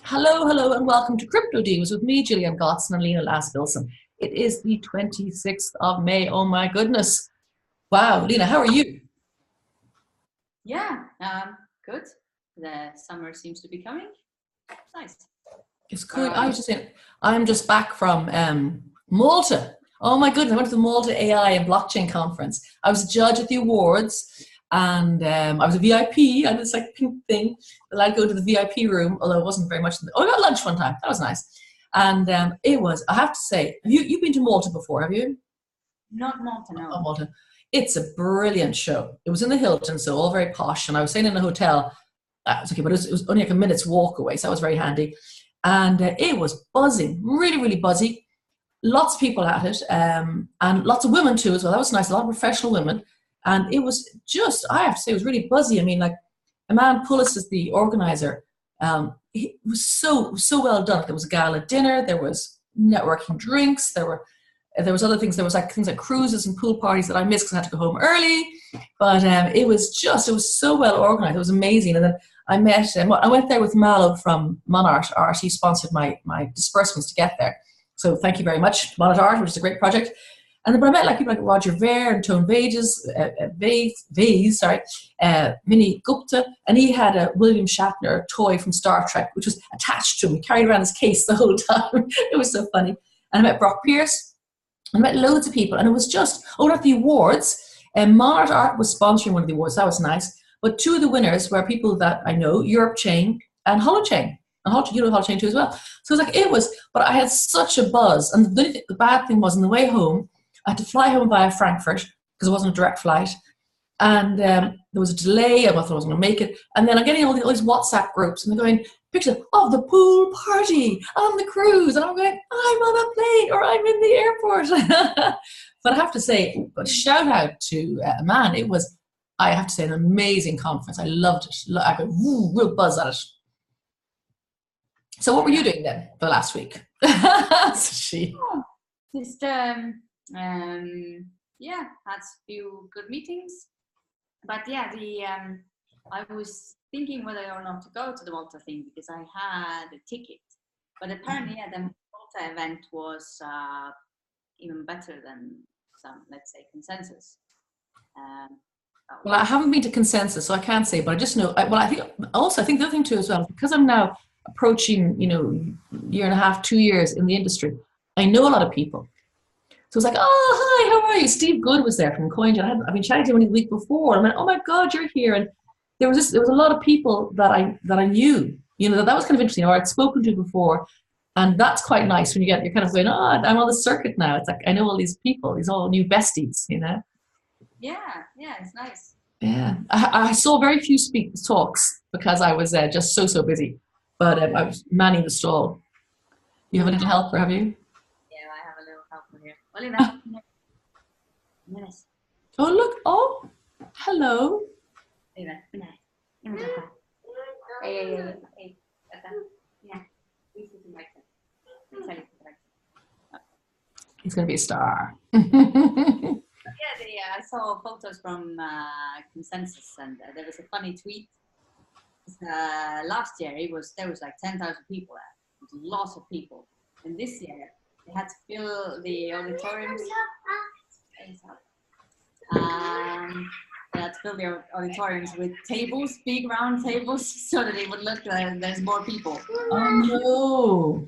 Hello, hello, and welcome to Crypto Divas with me, Gillian Gotson and Lena Lass-Wilson. It is the 26th of May. Oh my goodness. Wow, Lena, how are you? Yeah, good. The summer seems to be coming. Nice. It's good. I was just saying, I'm just back from Malta. Oh my goodness, I went to the Malta AI and Blockchain Conference. I was a judge at the awards and I was a VIP. I had this like pink thing that I'd go to the VIP room, although it wasn't very much. Oh, I got lunch one time. That was nice. And it was, I have to say, you've been to Malta before, have you? Not Malta, Oh, no. Malta. It's a brilliant show. It was in the Hilton, so all very posh. And I was staying in a hotel. It was okay, but it was only like a minute's walk away, so that was very handy. And it was buzzing, really, really buzzy. Lots of people at it, and lots of women too as well. That was nice. A lot of professional women, and it was just, I have to say, it was really buzzy. I mean, like Aman Pullis is the organizer. It was so well done. There was a gala dinner. There was networking drinks. There was other things. There was like things like cruises and pool parties that I missed because I had to go home early. But it was so well organized. It was amazing. And then I went there with Malo from Monart Art. He sponsored my disbursements to get there. So thank you very much, Monart Art, which is a great project. And then, but I met like people like Roger Ver and Tone Vays, Minnie Gupta, and he had a William Shatner toy from Star Trek, which was attached to him. He carried around his case the whole time. It was so funny. And I met Brock Pierce. I met loads of people, and it was just, at the awards, Monart Art was sponsoring one of the awards. That was nice. But two of the winners were people that I know, Europe Chain and Holochain. And you know Holochain too as well. So but I had such a buzz. And the bad thing was, on the way home, I had to fly home via Frankfurt because it wasn't a direct flight. And there was a delay. I thought I wasn't going to make it. And then I'm getting all these WhatsApp groups, and they're going, pictures of the pool party on the cruise. And I'm going, I'm on a plane or I'm in the airport. But I have to say, a shout out to Man. It was, I have to say, an amazing conference. I loved it. I got real buzz at it. So what were you doing then for last week? She. Just had a few good meetings. But yeah, I was thinking whether or not to go to the Malta thing because I had a ticket. But apparently, the Malta event was even better than some, let's say, consensus. Well, I haven't been to consensus, so I can't say, but I just know. I think the other thing too as well, because I'm now approaching, year and a half, 2 years in the industry, I know a lot of people. So it's like, oh, hi, how are you? Steve Good was there from CoinJet. I've been chatting to him the week before. I went, oh my God, you're here. And there was a lot of people that I knew, that was kind of interesting, or I'd spoken to before. And that's quite nice when you're kind of going, oh, I'm on the circuit now. It's like, I know all these people, these all new besties, Yeah, it's nice. Yeah, I saw very few talks because I was just so busy. But I was manning the stall. You have a little helper, have you? Yeah, I have a little helper here. Olivia. Yes. Oh, look. Oh, hello. Hey. He's going to be a star. I saw photos from Consensus, and there was a funny tweet. Last year there was like 10,000 people there. It was lots of people, and this year they had to fill the auditoriums. They had to fill the auditoriums with tables, big round tables, so that it would look like there's more people. Oh no!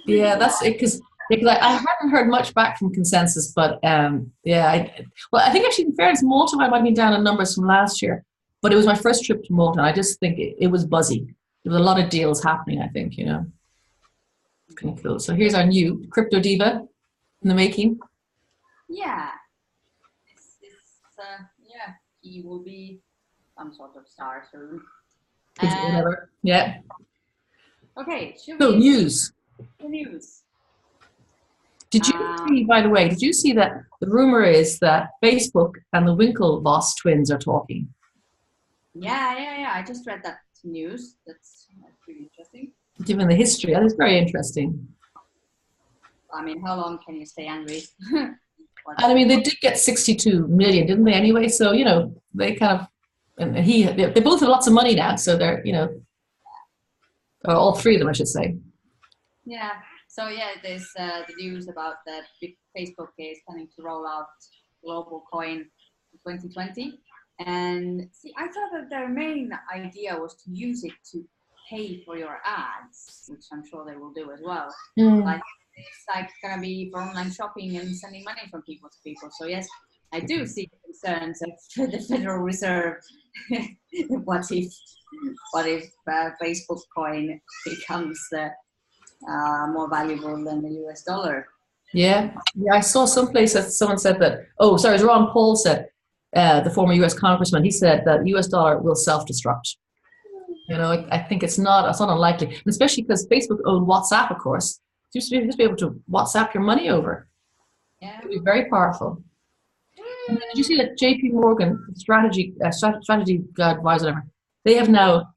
Yeah, that's it. Because I hadn't heard much back from Consensus, but I think actually in fairness, Malta I might have been down in numbers from last year, but it was my first trip to Malta, and I just think it was buzzy. There was a lot of deals happening, I think, Kind of cool. So here's our new crypto diva in the making. Yeah. He will be some sort of star soon. Whatever. Yeah. Okay. News. The news. Did you see, by the way, that the rumor is that Facebook and the Winklevoss twins are talking? Yeah. I just read that news. That's pretty interesting. Given the history, that is very interesting. I mean, how long can you stay angry? And I mean, they did get 62 million, didn't they? Anyway, so they kind of, and they both have lots of money now, so they're, Or all three of them, I should say. Yeah. So yeah, there's the news about that Facebook is planning to roll out global coin in 2020. And see, I thought that their main idea was to use it to pay for your ads, which I'm sure they will do as well. Like it's like gonna be for online shopping and sending money from people to people. So yes, I do see the concerns of the Federal Reserve. what if Facebook coin becomes more valuable than the US dollar? Yeah, I saw someplace that someone said that. Oh, sorry, as Ron Paul said, the former U.S. congressman. He said that the U.S. dollar will self-destruct. You know, I think it's not unlikely, and especially because Facebook owned WhatsApp, of course. You used to be able to WhatsApp your money over. Yeah, It would be very powerful. And did you see that J.P. Morgan strategy advisor, whatever, they have now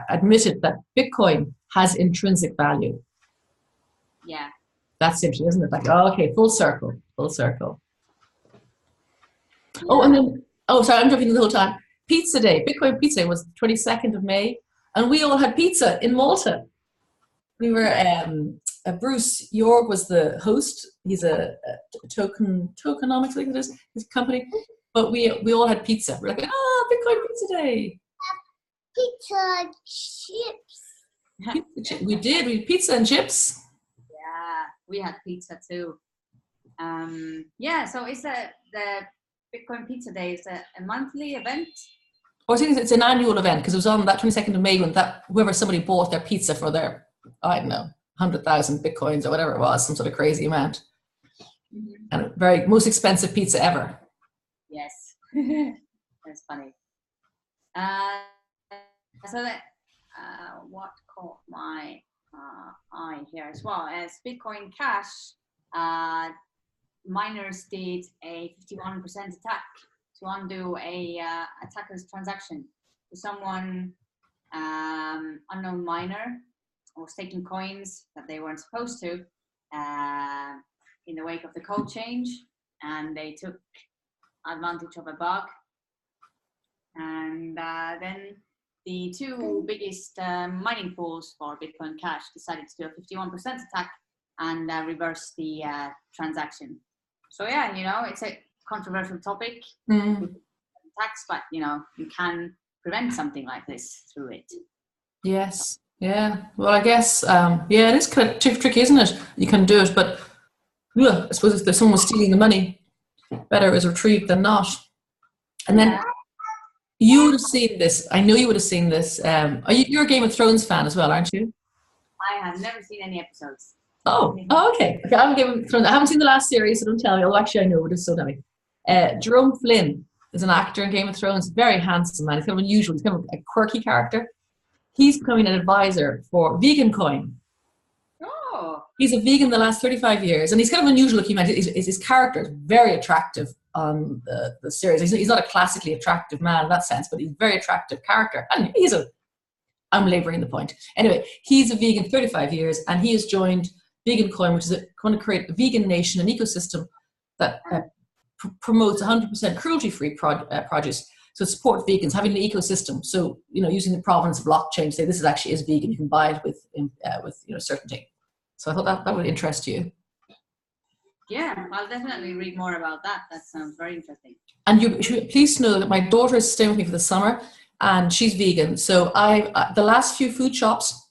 admitted that Bitcoin has intrinsic value. Yeah. That's interesting, isn't it? Like, oh, okay, full circle. Yeah. Oh, and then, sorry, I'm jumping the whole time. Pizza Day, Bitcoin Pizza Day was 22nd of May, and we all had pizza in Malta. We were, Bruce York was the host. He's a tokenomics, I think it is, his company. But we all had pizza. We're like, Bitcoin Pizza Day. Pizza chips. We did. We had pizza and chips. Yeah, we had pizza too. Yeah, so it's the Bitcoin Pizza Day is a monthly event. Or I think it's an annual event because it was on that 22nd of May when whoever somebody bought their pizza for their, I don't know, 100,000 Bitcoins or whatever it was, some sort of crazy amount. Mm-hmm. And most expensive pizza ever. Yes, that's funny. So that what caught my eye here as well as Bitcoin Cash, miners did a 51% attack to undo a attacker's transaction. So someone, unknown miner, was taking coins that they weren't supposed to in the wake of the code change, and they took advantage of a bug. And then the two biggest mining pools for Bitcoin Cash decided to do a 51% attack and reverse the transaction. So yeah, you know, it's a controversial topic, attacks, but you know, you can prevent something like this through it. Yes. Yeah. Well, I guess, it is kind of tricky, isn't it? You can do it, but I suppose if there's someone stealing the money, better is retrieved than not. And then you would have seen this. I know you would have seen this. You're a Game of Thrones fan as well, aren't you? I have never seen any episodes. Oh, okay. I'm a Game of Thrones. I haven't seen the last series, so don't tell me. Although actually I know, but it's so dummy. Jerome Flynn is an actor in Game of Thrones. Very handsome man. He's kind of unusual. He's kind of a quirky character. He's becoming an advisor for Vegan Coin. Oh. He's a vegan the last 35 years, and he's kind of unusual looking man. His character is very attractive on the series. He's not a classically attractive man in that sense, but he's a very attractive character. And I'm laboring the point. Anyway, he's a vegan 35 years, and he has joined Vegan Coin, which is going to create a vegan nation, an ecosystem that promotes 100% cruelty-free produce. So it supports vegans having an ecosystem. So, you know, using the provenance of blockchain to say this is vegan. You can buy it with certainty. So I thought that would interest you. Yeah, I'll definitely read more about that. That sounds very interesting. And you should please know that my daughter is staying with me for the summer, and she's vegan. So the last few food shops,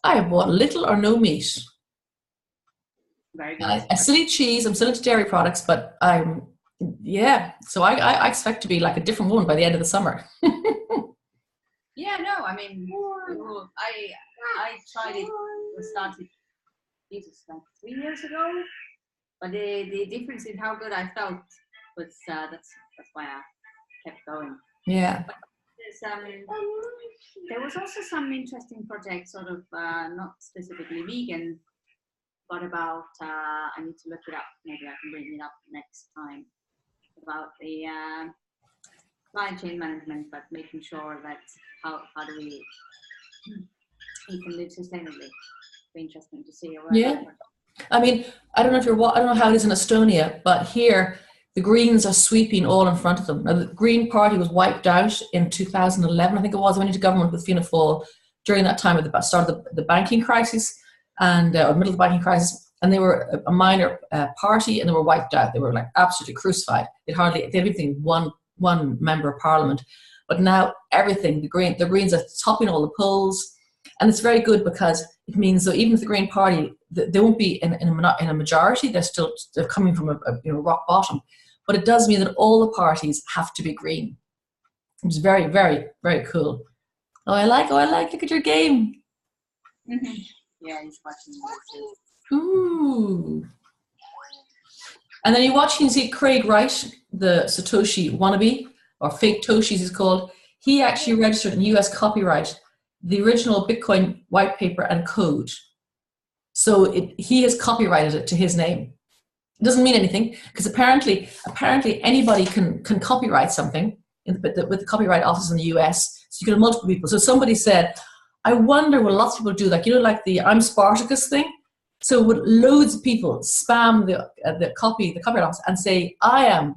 I have bought little or no meat. Very good. I still eat cheese. I'm still into dairy products, but so I expect to be like a different woman by the end of the summer. Yeah, no, I mean, I tried it, started, Jesus, like 3 years ago, but the difference in how good I felt was, that's why I kept going. Yeah. But there was also some interesting projects, sort of, not specifically vegan, but about, I need to look it up, maybe I can bring it up next time, about the supply chain management, but making sure that how do we can live sustainably. Be interesting to see. Yeah, I mean, I don't know how it is in Estonia, but here the Greens are sweeping all in front of them. Now, the Green Party was wiped out in 2011, I think it was, went into government with Fianna Fáil. during that time of the start of the banking crisis and or middle of the banking crisis, and they were a minor party, and they were wiped out. They were like absolutely crucified. They had everything one member of parliament, but now everything the Greens are topping all the polls, and it's very good because it means that even if the Green Party they won't be in a majority, they're coming from a rock bottom, but it does mean that all the parties have to be Green. It's very, very, very cool. Oh, I like. Look at your game. Yeah, he's watching. Ooh. And then you see Craig Wright, the Satoshi wannabe, or fake Toshis he's called. He actually registered in US copyright the original Bitcoin white paper and code. So he has copyrighted it to his name. It doesn't mean anything because apparently anybody can copyright something with the copyright office in the US. So you can have multiple people. So somebody said, I wonder will lots of people do like the I'm Spartacus thing. So would loads of people spam the copyright office and say I am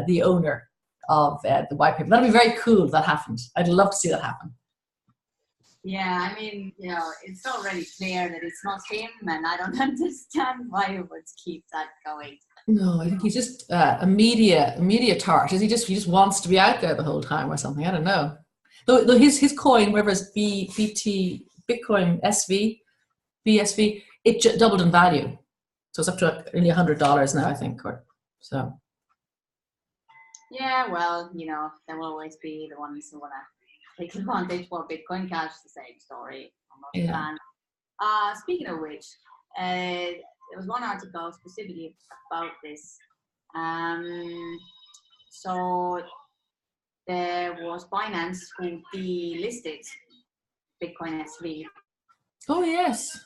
the owner of the white paper? That'd be very cool if that happened. I'd love to see that happen. Yeah, I mean, it's already clear that it's not him, and I don't understand why he would keep that going. No, I think he's just a media tart. He just wants to be out there the whole time or something. I don't know. Though his coin, whatever is BT Bitcoin BSV, it doubled in value, so it's up to nearly $100 now, I think. So. Yeah, well, there will always be the ones who want to take advantage for Bitcoin Cash. The same story. I'm not a fan. Speaking of which, there was one article specifically about this. So there was Binance who delisted Bitcoin SV. Oh yes.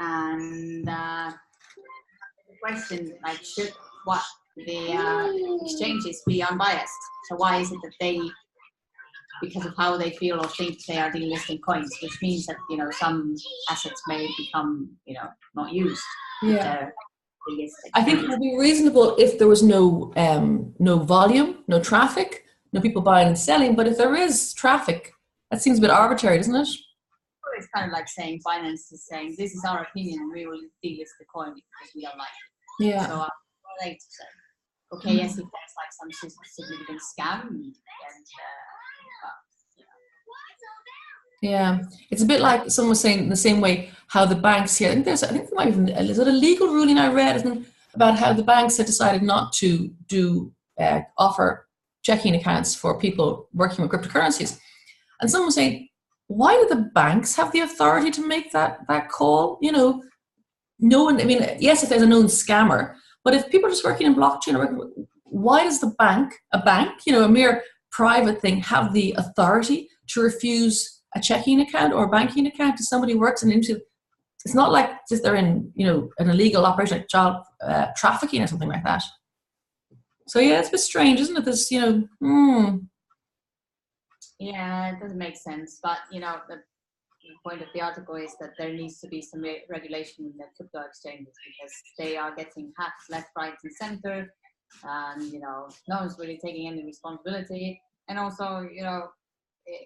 And the question, like, should the exchanges be unbiased? So why is it that they, because of how they feel or think, they are delisting coins, which means that some assets may become not used. Yeah. I think it would be reasonable if there was no volume, no traffic, no people buying and selling. But if there is traffic, that seems a bit arbitrary, doesn't it? It's kind of like saying Binance is saying this is our opinion and we will delist the coin because we don't like it. Yeah. So I like to say, okay, yes, if there's like some significant scam, and yeah, it's a bit like someone was saying in the same way how the banks here. I think there might even is it a legal ruling I read about how the banks had decided not to offer checking accounts for people working with cryptocurrencies, and someone was saying, why do the banks have the authority to make that call? No one. I mean, yes, if there's a known scammer, but if people are just working in blockchain, why does a bank, a mere private thing, have the authority to refuse a checking account or a banking account to somebody who works into? It's not like just they're in an illegal operation like child trafficking or something like that. So yeah, it's a bit strange, isn't it? This Yeah, it doesn't make sense. But the point of the article is that there needs to be some regulation in the crypto exchanges because they are getting hacked left, right, and center, and no one's really taking any responsibility. And also,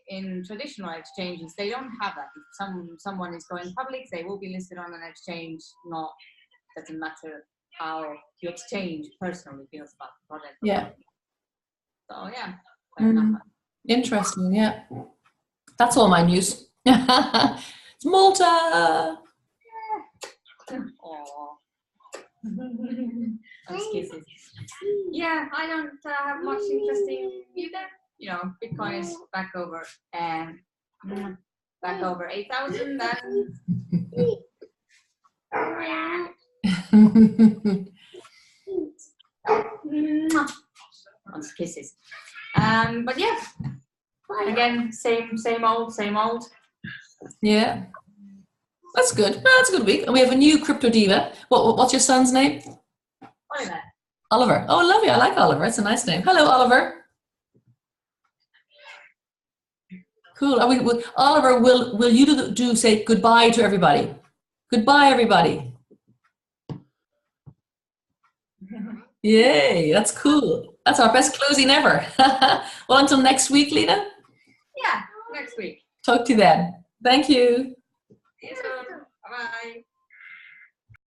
in traditional exchanges, they don't have that. If someone is going public, they will be listed on an exchange. Doesn't matter how the exchange personally feels about the product. Yeah. So yeah. Interesting. Yeah. That's all my news. It's Malta. Aww. Excuses. Yeah, I don't have much interesting either. Bitcoin is back over 8,000. Lots kisses. But yeah, again, same old. Yeah, that's good. No, that's a good week. And we have a new crypto diva. What's your son's name? Oliver. Oh, lovely. I like Oliver. It's a nice name. Hello, Oliver. Cool. Oliver, will you do say goodbye to everybody? Goodbye, everybody. Yay, that's cool. That's our best closing ever. Well, until next week, Lena. Yeah, next week. Talk to you then. Thank you. See you soon.